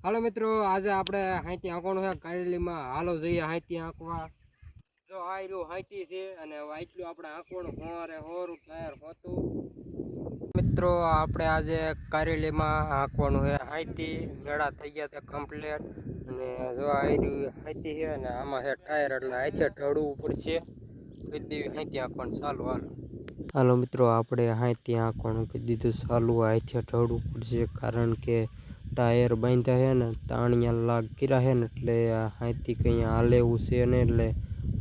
હાલો મિત્રો, આજે આપણે હાંતી આંકવાનું છે કારેલીમાં. હાલો જઈએ હાંતી આંકવા. જો આ રહ્યું હાંતી છે અને આટલું આપણે આંકવાનું હોરે હોરું ટાયર હોતું. મિત્રો આપણે આજે કારેલીમાં આંકવાનું છે હાંતી. મેળા થઈ ગયા તે કમ્પ્લીટ. અને જો આ રહ્યું હાંતી છે અને આમાં છે ટાયર, એટલે હાથે ઢળવું પડશે. કીધી હાંતી આંકવાનું ચાલુ. હાલો મિત્રો, આપણે હાંતી આંકવાનું કીધી દીધું ચાલુ. હાથે ઢળવું પડશે કારણ કે ટાયર બાંધ્યા છે ને તાણિયા લાગ કર્યા છે ને, એટલે હાથી કંઈ હાલે એવું છે ને, એટલે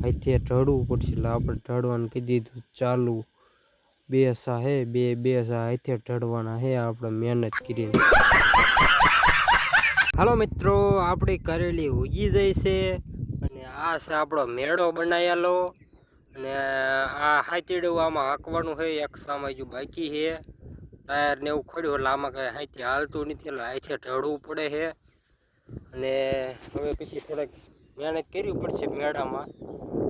હાથે ઢળવું પડશે. એટલે આપણે ઢળવાનું કીધી દીધું ચાલુ. બે સા હે, બે સા હાથે ઢળવાના હે આપણે મહેનત કરીને. હાલો મિત્રો, આપણી કારેલી ઉગી જાય છે અને આ છે આપણો મેળો બનાવેલો. અને આ હાથીડું આમાં હાંકવાનું છે. એક સામે જો બાકી છે ટાયર ને એવું ખડ્યું, એટલે આમાં કઈ હાથી હાલતું નથી, એટલે હાથે ઢળવું પડે છે. અને હવે પછી થોડાક મહેનત કરવી પડશે મેળામાં.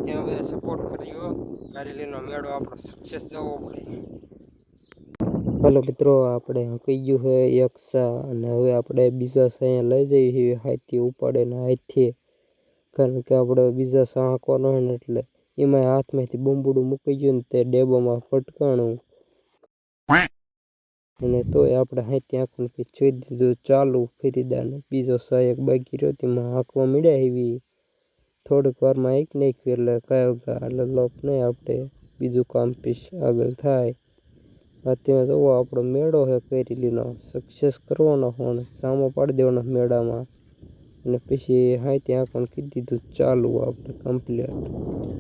ત્યાં બધા સપોર્ટ કરજો. કારેલીનો મેળો આપણો સક્સેસ જવો પડે. હાલો મિત્રો, આપણે હાંકી ગયું છે એક સા, અને હવે આપણે બીજા સા અહીંયા લઈ જઈએ છીએ હાથી ઉપાડે ને હાથે. કારણ કે આપણે બીજા સા હાંકવાનો હોય ને, એટલે એમાં હાથમાંથી બમ્બુડું મૂકી ગયું ને તે ડેબામાં ફટકાણું. અને તોય આપણે હાંતી આંકવાનું જોઈ દીધું ચાલુ. ફેરીદાને બીજો સા એક બાકી રહ્યો, તેમાં હાંકવા મળ્યા એવી થોડીક વારમાં એક નાખ્યું, એટલે કાંઈ એટલે લોપ નહીં, આપણે બીજું કામ પીસ આગળ થાય. અત્યારે જોવો આપણો મેળો છે કારેલીનો સક્સેસ કરવાનો હોય, સામો પાડી દેવાનો મેળામાં. અને પછી હાંતી આંકવાનું કીધી દીધું ચાલુ આપણે કમ્પ્લીટ.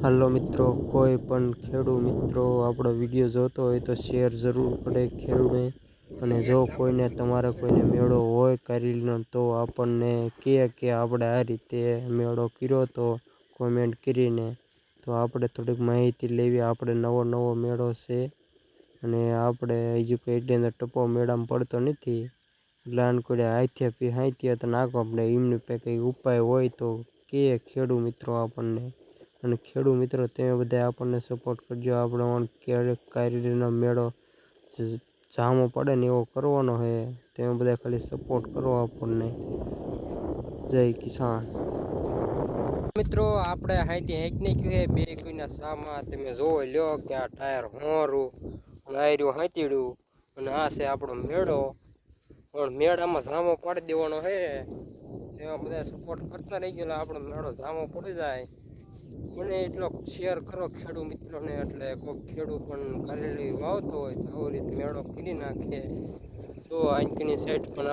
હાલો મિત્રો, કોઈ પણ ખેડૂત મિત્રો આપણો વિડીયો જોતો હોય તો શેર જરૂર કરે ખેડૂને. અને જો કોઈને તમારે કોઈને મેળો હોય કારેલીનો, તો આપણને કહે કે આપણે આ રીતે મેળો કર્યો તો કોમેન્ટ કરીને, તો આપણે થોડીક માહિતી લેવી. આપણે નવો મેળો છે અને આપણે હજુ કંઈ એટલી અંદર ટપ્પો મેળામાં પડતો નથી, એટલે આનકોડે હાંથી તો નાખો. આપણે એમની પાસે કંઈ ઉપાય હોય તો કહે ખેડૂત મિત્રો આપણને. અને ખેડૂત મિત્રો તમે બધા આપણને સપોર્ટ કરજો. આપણે કારેલીનો મેળો જામો પડે ને એવો કરવાનો છે. તમે બધા ખાલી સપોર્ટ કરો આપણને. જય કિસાન. મિત્રો, આપણે હાંતી હાંકી નાખ્યું છે બે કોઈના સામાં. તમે જોવો લ્યો કે આ ટાયર હોરું નાયર્યું હાંતીડું, અને આ છે આપણો મેળો. પણ મેળામાં જામો પાડી દેવાનો છે. એમાં બધા સપોર્ટ કરતા રહી ગયેલા, આપણો મેળો જામો પડી જાય. મને એટલો શેર કરો ખેડૂત મિત્રોને, એટલે કોઈ ખેડૂત પણ કારેલી વાવતો હોય તો આવી રીતે મેળો કરી નાખે. તો આંકની સાઈડ પણ